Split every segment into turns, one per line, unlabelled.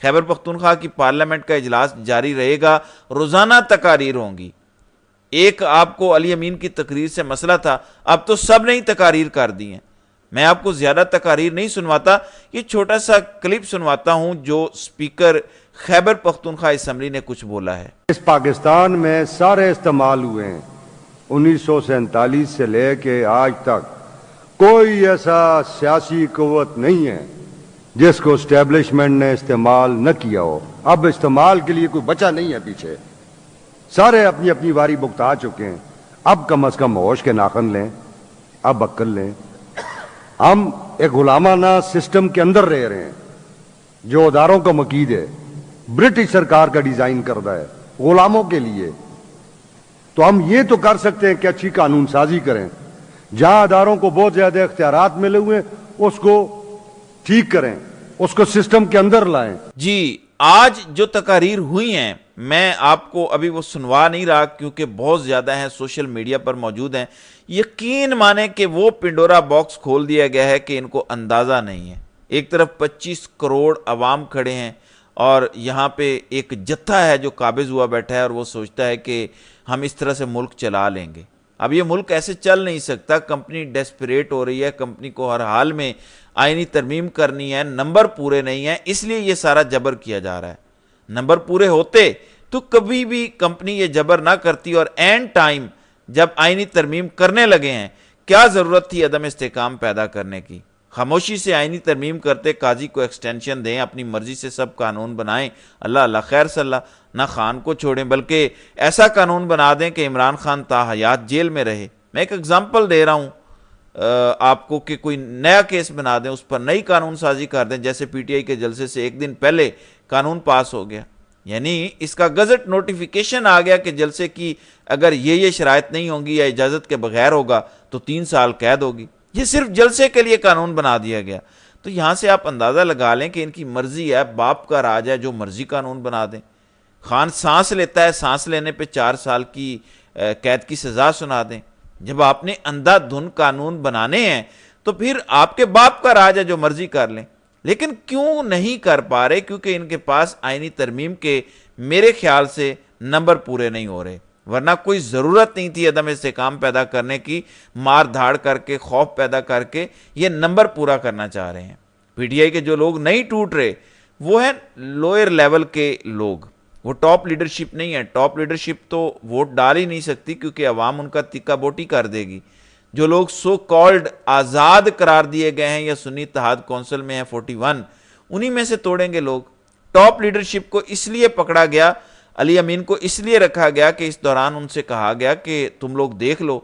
خیبر پختونخوا کی پارلیمنٹ کا اجلاس جاری رہے گا، روزانہ تقاریر ہوں گی۔ ایک آپ کو علی امین کی تقریر سے مسئلہ تھا، اب تو سب نے ہی تقاریر کر دی ہیں۔ میں آپ کو زیادہ تقاریر نہیں سنواتا، یہ چھوٹا سا کلپ سنواتا ہوں جو سپیکر خیبر پختونخوا اسمبلی نے کچھ بولا ہے۔
اس پاکستان میں سارے استعمال ہوئے ہیں، 1947 سے لے کے آج تک کوئی ایسا سیاسی قوت نہیں ہے جس کو اسٹیبلشمنٹ نے استعمال نہ کیا ہو۔ اب استعمال کے لیے کوئی بچا نہیں ہے پیچھے، سارے اپنی اپنی واری بگتا چکے ہیں۔ اب کم از کم ہوش کے ناخن لیں، اب عقل لیں۔ ہم ایک غلامانہ سسٹم کے اندر رہ رہے ہیں جو اداروں کا مقید ہے، برٹش سرکار کا ڈیزائن کردہ ہے غلاموں کے لیے۔ تو ہم یہ تو کر سکتے ہیں کہ اچھی قانون سازی کریں، جہاں اداروں کو بہت زیادہ اختیارات ملے ہوئے ہیں اس کو ٹھیک کریں، اس کو سسٹم کے اندر لائیں۔
جی آج جو تقاریر ہوئی ہیں میں آپ کو ابھی وہ سنوا نہیں رہا کیونکہ بہت زیادہ ہیں، سوشل میڈیا پر موجود ہیں۔ یقین مانیں کہ وہ پنڈورا باکس کھول دیا گیا ہے کہ ان کو اندازہ نہیں ہے۔ ایک طرف 25 کروڑ عوام کھڑے ہیں اور یہاں پہ ایک جتھا ہے جو قابض ہوا بیٹھا ہے اور وہ سوچتا ہے کہ ہم اس طرح سے ملک چلا لیں گے۔ اب یہ ملک ایسے چل نہیں سکتا، کمپنی ڈیسپریٹ ہو رہی ہے، کمپنی کو ہر حال میں آئینی ترمیم کرنی ہے، نمبر پورے نہیں ہیں، اس لیے یہ سارا جبر کیا جا رہا ہے۔ نمبر پورے ہوتے تو کبھی بھی کمپنی یہ جبر نہ کرتی، اور اینڈ ٹائم جب آئینی ترمیم کرنے لگے ہیں کیا ضرورت تھی عدم استحکام پیدا کرنے کی؟ خاموشی سے آئینی ترمیم کرتے، قاضی کو ایکسٹینشن دیں، اپنی مرضی سے سب قانون بنائیں، اللہ اللہ خیر صلی اللہ، نہ خان کو چھوڑیں بلکہ ایسا قانون بنا دیں کہ عمران خان تا حیات جیل میں رہے۔ میں ایک اگزامپل دے رہا ہوں آپ کو کہ کوئی نیا کیس بنا دیں، اس پر نئی قانون سازی کر دیں، جیسے پی ٹی آئی کے جلسے سے ایک دن پہلے قانون پاس ہو گیا، یعنی اس کا گزٹ نوٹیفیکیشن آ گیا کہ جلسے کی اگر یہ شرائط نہیں ہوں گی یا اجازت کے بغیر ہوگا تو 3 سال قید ہوگی۔ یہ صرف جلسے کے لیے قانون بنا دیا گیا۔ تو یہاں سے آپ اندازہ لگا لیں کہ ان کی مرضی ہے، باپ کا راج ہے، جو مرضی قانون بنا دیں۔ خان سانس لیتا ہے، سانس لینے پہ 4 سال کی قید کی سزا سنا دیں۔ جب آپ نے اندھا دھن قانون بنانے ہیں تو پھر آپ کے باپ کا راج ہے، جو مرضی کر لیں۔ لیکن کیوں نہیں کر پا رہے؟ کیونکہ ان کے پاس آئینی ترمیم کے میرے خیال سے نمبر پورے نہیں ہو رہے، ورنہ کوئی ضرورت نہیں تھی عدم استحکام پیدا کرنے کی۔ مار دھاڑ کر کے، خوف پیدا کر کے یہ نمبر پورا کرنا چاہ رہے ہیں۔ پی ٹی آئی کے جو لوگ نہیں ٹوٹ رہے وہ ہیں لوئر لیول کے لوگ، وہ ٹاپ لیڈرشپ نہیں ہے۔ ٹاپ لیڈرشپ تو ووٹ ڈال ہی نہیں سکتی کیونکہ عوام ان کا تکہ بوٹی کر دے گی۔ جو لوگ سو کالڈ آزاد قرار دیے گئے ہیں یا سنی اتحاد کونسل میں ہیں 41، انہی میں سے توڑیں گے لوگ۔ ٹاپ لیڈرشپ کو اس لیے پکڑا گیا، علی امین کو اس لیے رکھا گیا کہ اس دوران ان سے کہا گیا کہ تم لوگ دیکھ لو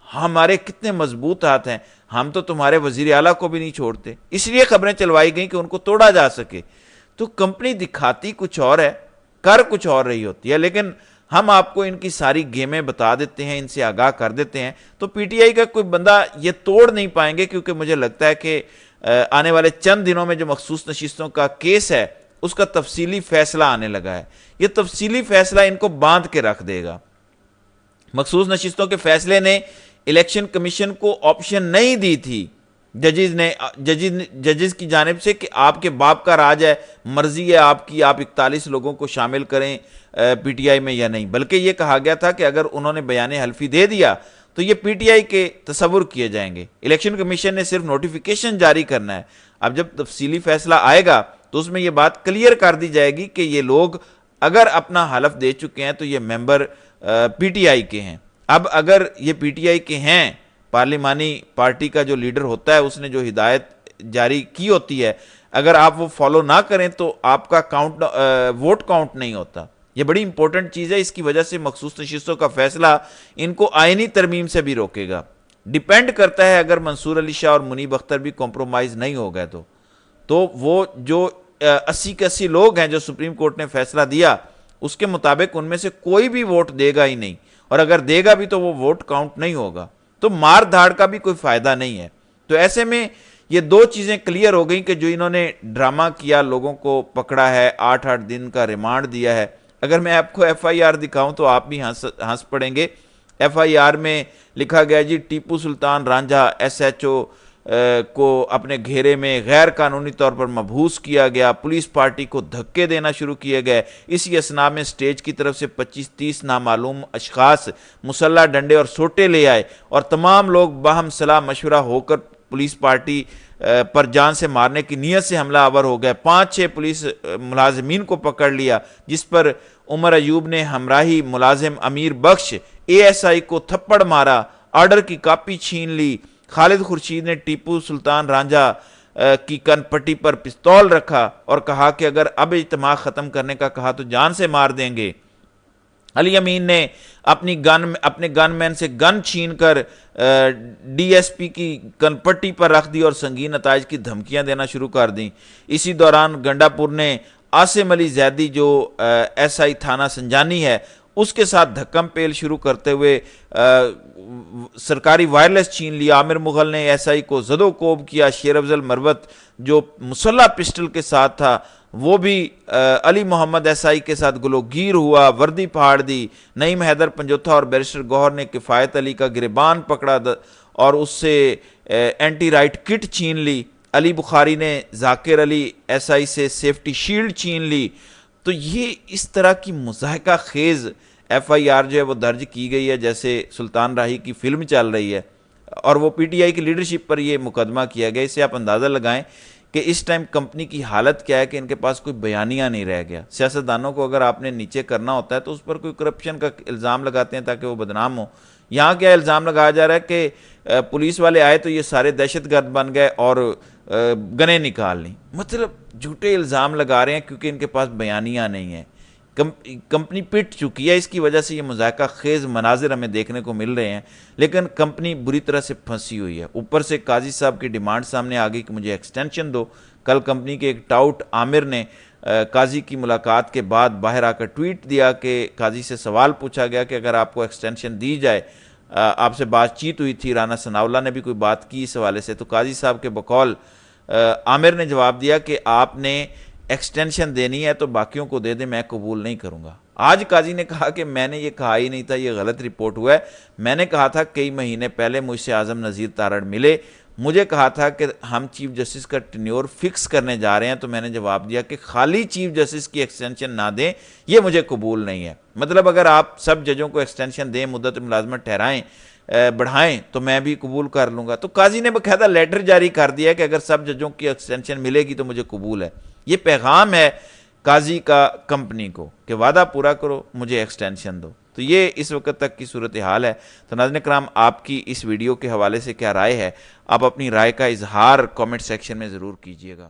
ہمارے کتنے مضبوط ہاتھ ہیں، ہم تو تمہارے وزیر اعلیٰ کو بھی نہیں چھوڑتے۔ اس لیے خبریں چلوائی گئیں کہ ان کو توڑا جا سکے۔ تو کمپنی دکھاتی کچھ اور ہے، کر کچھ اور رہی ہوتی ہے، لیکن ہم آپ کو ان کی ساری گیمیں بتا دیتے ہیں، ان سے آگاہ کر دیتے ہیں۔ تو پی ٹی آئی کا کوئی بندہ یہ توڑ نہیں پائیں گے، کیونکہ مجھے لگتا ہے کہ آنے والے چند دنوں میں جو مخصوص نشستوں کا کیس ہے اس کا تفصیلی فیصلہ آنے لگا ہے۔ یہ تفصیلی فیصلہ ان کو باندھ کے رکھ دے گا۔ مخصوص نشستوں کے فیصلے نے الیکشن کمیشن کو آپشن نہیں دی تھی ججز کی جانب سے کہ آپ کے باپ کا راج ہے، مرضی ہے آپ کی، آپ 41 لوگوں کو شامل کریں پی ٹی آئی میں یا نہیں، بلکہ یہ کہا گیا تھا کہ اگر انہوں نے بیان حلفی دے دیا تو یہ پی ٹی آئی کے تصور کیے جائیں گے۔ الیکشن کمیشن نے صرف نوٹیفیکیشن جاری کرنا ہے۔ اب جب تفصیلی فیصلہ آئے گا تو اس میں یہ بات کلیئر کر دی جائے گی کہ یہ لوگ اگر اپنا حلف دے چکے ہیں تو یہ ممبر پی ٹی آئی کے ہیں۔ اب اگر یہ پی ٹی آئی کے ہیں، پارلیمانی پارٹی کا جو لیڈر ہوتا ہے اس نے جو ہدایت جاری کی ہوتی ہے، اگر آپ وہ فالو نہ کریں تو آپ کا ووٹ کاؤنٹ نہیں ہوتا۔ یہ بڑی امپورٹنٹ چیز ہے، اس کی وجہ سے مخصوص نشستوں کا فیصلہ ان کو آئینی ترمیم سے بھی روکے گا۔ ڈیپینڈ کرتا ہے اگر منصور علی شاہ اور منیب اختر بھی کمپرومائز نہیں ہو گئے تو وہ جو 80 کے 80 لوگ ہیں جو سپریم کورٹ نے فیصلہ دیا اس کے مطابق ان میں سے کوئی بھی ووٹ دے گا ہی نہیں، اور اگر دے گا بھی تو وہ ووٹ کاؤنٹ نہیں ہوگا، تو مار دھاڑ کا بھی کوئی فائدہ نہیں ہے۔ تو ایسے میں یہ 2 چیزیں کلیئر ہو گئیں کہ جو انہوں نے ڈرامہ کیا، لوگوں کو پکڑا ہے، 8 دن کا ریمانڈ دیا ہے۔ اگر میں آپ کو ایف آئی آر دکھاؤں تو آپ بھی ہنس پڑیں گے۔ ایف آئی آر میں لکھا گیا جی Tipu Sultan Ranjha S H O کو اپنے گھیرے میں غیر قانونی طور پر مبہوس کیا گیا، پولیس پارٹی کو دھکے دینا شروع کیے گئے۔ اسی اثناء میں اسٹیج کی طرف سے 25-30 نامعلوم اشخاص مسلح ڈنڈے اور سوٹے لے آئے اور تمام لوگ باہم صلاح مشورہ ہو کر پولیس پارٹی پر جان سے مارنے کی نیت سے حملہ آور ہو گئے۔ 5-6 پولیس ملازمین کو پکڑ لیا، جس پر عمر ایوب نے ہمراہی ملازم امیر بخش ASI کو تھپڑ مارا، آرڈر کی کاپی چھین لی۔ خالد خورشید نے ٹیپو سلطان رانجھا کی کن پٹی پر پستول رکھا اور کہا کہ اگر اب اجتماع ختم کرنے کا کہا تو جان سے مار دیں گے۔ علی امین نے اپنے گن مین سے گن چھین کر DSP کی کن پٹی پر رکھ دی اور سنگین نتائج کی دھمکیاں دینا شروع کر دیں۔ اسی دوران گنڈا پور نے عاصم علی زیدی جو SI تھانہ سنجانی ہے اس کے ساتھ دھکم پیل شروع کرتے ہوئے سرکاری وائرلیس چھین لیا۔ عامر مغل نے SI کو زد و کوب کیا۔ شیر افضل مروت جو مسلح پسٹل کے ساتھ تھا وہ بھی علی محمد SI کے ساتھ گلوگیر ہوا، وردی پھاڑ دی۔ نعیم حیدر پنجوتھا اور بیرسٹر گوہر نے کفایت علی کا گریبان پکڑا اور اس سے اینٹی رائٹ کٹ چھین لی۔ علی بخاری نے ذاکر علی SI سے سیفٹی شیلڈ چھین لی۔ تو یہ اس طرح کی مضحکہ خیز FIR جو ہے وہ درج کی گئی ہے جیسے سلطان راہی کی فلم چل رہی ہے، اور وہ PTI کی لیڈرشپ پر یہ مقدمہ کیا گیا۔ اس سے آپ اندازہ لگائیں کہ اس ٹائم کمپنی کی حالت کیا ہے کہ ان کے پاس کوئی بیانیہ نہیں رہ گیا۔ سیاستدانوں کو اگر آپ نے نیچے کرنا ہوتا ہے تو اس پر کوئی کرپشن کا الزام لگاتے ہیں تاکہ وہ بدنام ہو۔ یہاں کیا الزام لگایا جا رہا ہے کہ پولیس والے آئے تو یہ سارے دہشت گرد بن گئے اور گنیں نکال لیں۔ مطلب جھوٹے الزام لگا رہے ہیں کیونکہ ان کے پاس بیانیہ نہیں ہے۔ کمپنی پٹ چکی ہے، اس کی وجہ سے یہ مذاکرہ خیز مناظر ہمیں دیکھنے کو مل رہے ہیں، لیکن کمپنی بری طرح سے پھنسی ہوئی ہے۔ اوپر سے قاضی صاحب کی ڈیمانڈ سامنے آ گئی کہ مجھے ایکسٹینشن دو۔ کل کمپنی کے ایک ٹاؤٹ عامر نے قاضی کی ملاقات کے بعد باہر آ کر ٹویٹ دیا کہ قاضی سے سوال پوچھا گیا کہ اگر آپ کو ایکسٹینشن دی جائے، آپ سے بات چیت ہوئی تھی، رانا ثناءاللہ نے بھی کوئی بات کی اس حوالے سے، تو قاضی صاحب کے بقول عامر نے جواب دیا کہ آپ نے ایکسٹینشن دینی ہے تو باقیوں کو دے دیں، میں قبول نہیں کروں گا۔ آج قاضی نے کہا کہ میں نے یہ کہا ہی نہیں تھا، یہ غلط رپورٹ ہوا ہے۔ میں نے کہا تھا کئی مہینے پہلے مجھ سے اعظم نذیر تارڑ ملے، مجھے کہا تھا کہ ہم چیف جسٹس کا ٹینیور فکس کرنے جا رہے ہیں، تو میں نے جواب دیا کہ خالی چیف جسٹس کی ایکسٹینشن نہ دیں، یہ مجھے قبول نہیں ہے۔ مطلب اگر آپ سب ججوں کو ایکسٹینشن دیں، مدت ملازمت ٹھہرائیں، بڑھائیں تو میں بھی قبول کر لوں گا۔ تو قاضی نے باقاعدہ لیٹر جاری کر دیا کہ اگر سب ججوں کی ایکسٹینشن ملے گی تو مجھے قبول ہے۔ یہ پیغام ہے قاضی کا کمپنی کو کہ وعدہ پورا کرو، مجھے ایکسٹینشن دو۔ تو یہ اس وقت تک کی صورتحال ہے۔ تو ناظرین کرام، آپ کی اس ویڈیو کے حوالے سے کیا رائے ہے؟ آپ اپنی رائے کا اظہار کامنٹ سیکشن میں ضرور کیجیے گا۔